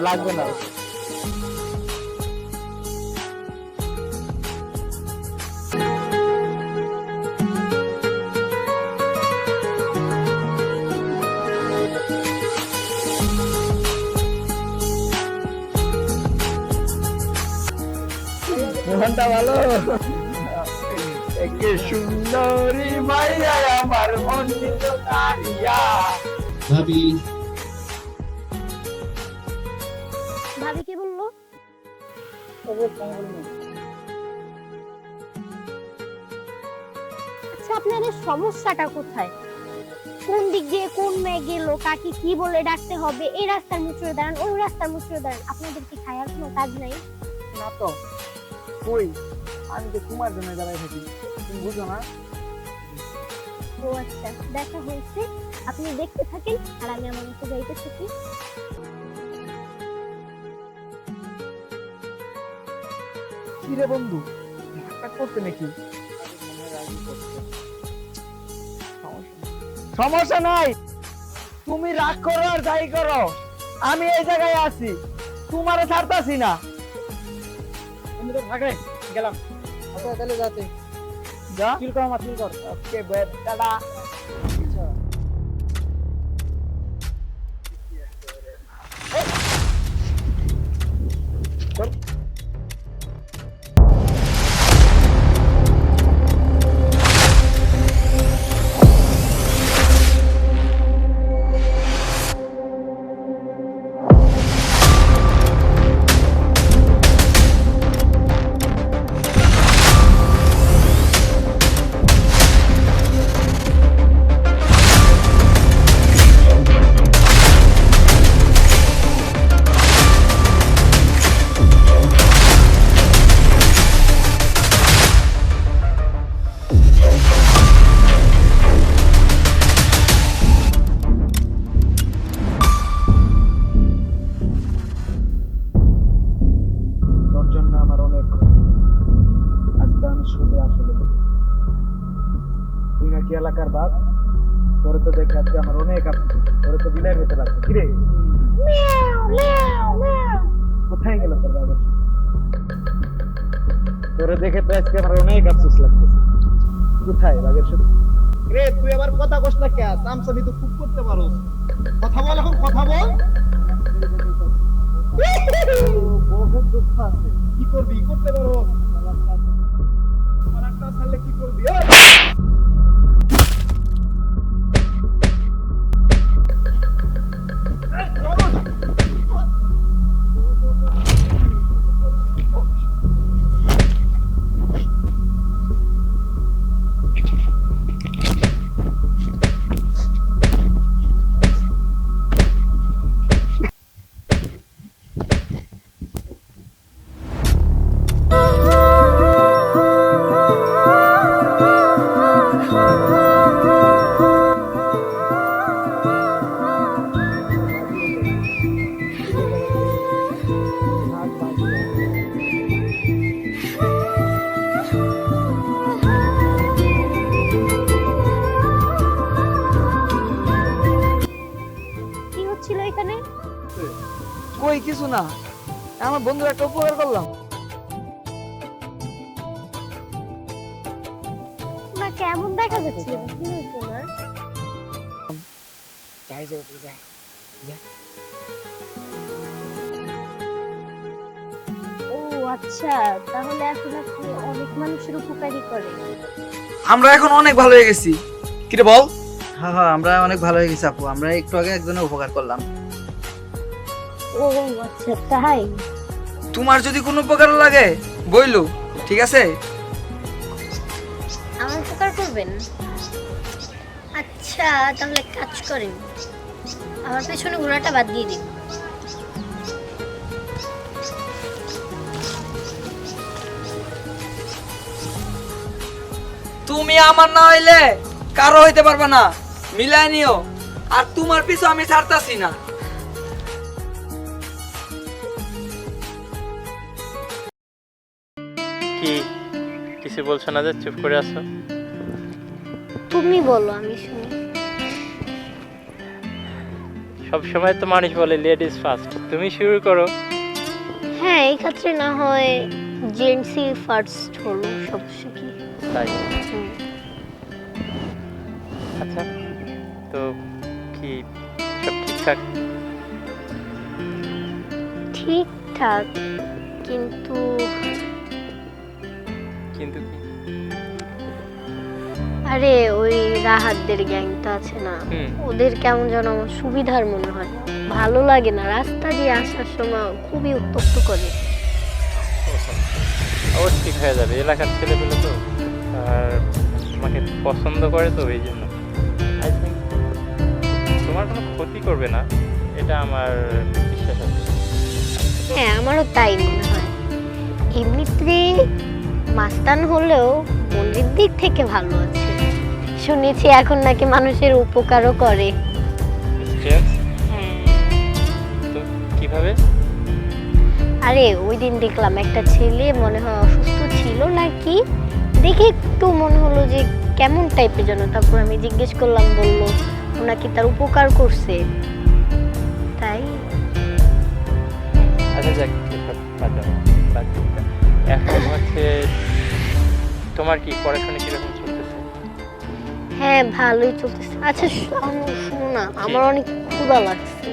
লাগবে না। মনটা ভালো। একে সুন্দরী মাইয়া আমার মন দিল কারিয়া। ভাবি ভাবি কি বললো? আচ্ছা, আপনাদের সমস্যাটা কোথায়? কোন দিক দিয়ে কোন মেয়ে গেল, কাকে কি বলে ডাকতে হবে, এই রাস্তার মুচড়ে দাঁড়ান, ওই রাস্তার মুচড়ে দাঁড়ান, আপনাদের কি খায়ার কোনো কাজ নাই? না তো কই, আমি তো তোমার জন্য দাঁড়াই থাকি, তুমি বুঝো না? ও আচ্ছা, দেখা হয়েছে। আপনি দেখতে থাকেন আর আমি আমার মতো যাইতে থাকি। কি রে বন্ধু, ধাক্কা করতে নাকি? সমস্যা নাই, তুমি রাগ করো আর যাই করো, আমি এই জায়গায় আছি, তোমারে ছাড়তাছি না। তুমি তো থাকে গেলাম। আচ্ছা তাহলে যাতে যা, ফিল কর, আমার ফিল কর। ওকে বেড, টাটা। তোর জন্য আমার অনেক আজকে আমি শুনে আসলে তুই নাকি এলাকার বাপ, তোরে তো দেখে আজকে আমার অনেক আছে, তোরে তো বিলাই হতে লাগছে। কিরে কোথায় গেল তোর বাবার? তোরে দেখে তো আজকে আমার অনেক আফসোস লাগতেছে। কোথায় বাগের সাথে? রে তুই আবার কথা কস না কে? তামসামি তো খুব করতে পারোস, কথা বল, এখন কথা বল। বহুত দুঃখ আছে, কি করবি? করতে পারোস, আমার একটা ছাড়লে কি করবি? কি হচ্ছিল এখানে? কই কিছু না, আমার বন্ধুর একটা উপকার করলাম। না, কেমন দেখা যাচ্ছে? কি হয়েছে না? যাই যাই যাই। ও আচ্ছা, তাহলে এখন আপনি অনেক মানুষের উপকারই করেন। আমরা এখন অনেক ভালো হয়ে গেছি, কি রে বল? হ্যাঁ হ্যাঁ, আমরা অনেক ভালো হয়ে গেছি আপু। আমরা একটু আগে একজনের উপকার করলাম। ও আচ্ছা, তাই? তোমার যদি কোনো উপকার লাগে বইলো, ঠিক আছে? আমার উপকার করবেন? আচ্ছা, তাহলে কাজ করেন, আমার পেছনে ঘোড়াটা বাদ দিয়ে দিন। তুমি আমার না হইলে কারো হইতে পারবে না, মিলাই নিও। আর তোমার পিছু আমি ছাড়তাছি না। কি কিছু বলছো না যে চুপ করে আছো? তুমি বলো, আমি শুনি। সব সময় তো মানুষ বলে লেডিস ফার্স্ট, তুমি শুরু করো। হ্যাঁ, এই ক্ষেত্রে না হয় জেন্টসই ফার্স্ট হলো, সমস্যা কি? তাই হুম। আচ্ছা, তো কি সব ঠিকঠাক? ঠিকঠাক, কিন্তু কিন্তু কি? আরে ওই রাহাতদের গ্যাংটা আছে না, হুম। ওদের কেমন যেন আমার সুবিধার মনে হয়, ভালো লাগে না। রাস্তা দিয়ে আসার সময় খুবই উত্তপ্ত করে। অবশ্যই ঠিক হয়ে যাবে, এলাকার ছেলে পেলে তো, আর তোমাকে পছন্দ করে তো এই জন্য। আই থিঙ্ক তোমার কোনো ক্ষতি করবে না, এটা আমার বিশ্বাস আছে। হ্যাঁ, আমারও তাই মনে হয়। এমনিতে মাস্তান হলেও মনের দিক থেকে ভালো আছে। শুনেছি এখন নাকি মানুষের উপকারও করে। এক্সপিরিয়েন্স হ্যাঁ, তো কিভাবে? আরে ওই দিন দেখলাম একটা ছেলে মনে হয় অসুস্থ ছিল নাকি, দেখে একটু মনে হলো যে কেমন টাইপের যেন। তারপর আমি জিজ্ঞেস করলাম, বললো ওনাকে তার উপকার করছে। তাই আচ্ছা যাক, এসব বাদ দাও, বাদ দিই এটা। এখন হচ্ছে তোমার কি পড়াশোনা কিরকম চলতেছে? হ্যাঁ, ভালোই চলতেছে। আচ্ছা শোনো না, আমার অনেক ক্ষুধা লাগছে।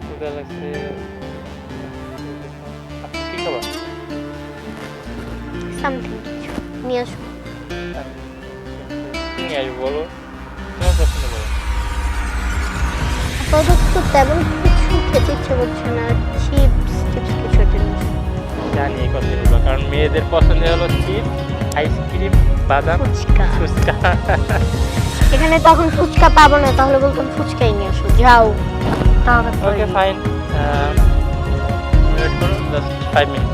ক্ষুধা লাগছে? আচ্ছা, কি খাবার? সামথিং কিছু নিয়ে আসো। কি নিয়ে আসবো বলো, তোমার পছন্দ বলো। আপাতত তো তেমন কিছু খেতে ইচ্ছে করছে না, চিপস টিপস কিছু একটা নিয়ে আসো। জানি এই কথাগুলো, কারণ মেয়েদের পছন্দ হলো চিপস, আইসক্রিম, বাদাম, ফুচকা। ফুচকা। এখানে তখন ফুচকা পাবো না, তাহলে বলতাম ফুচকাই নিয়ে আসো, যাও তাড়াতাড়ি। ওকে ফাইন, ওয়েট করো জাস্ট 5 মিনিট।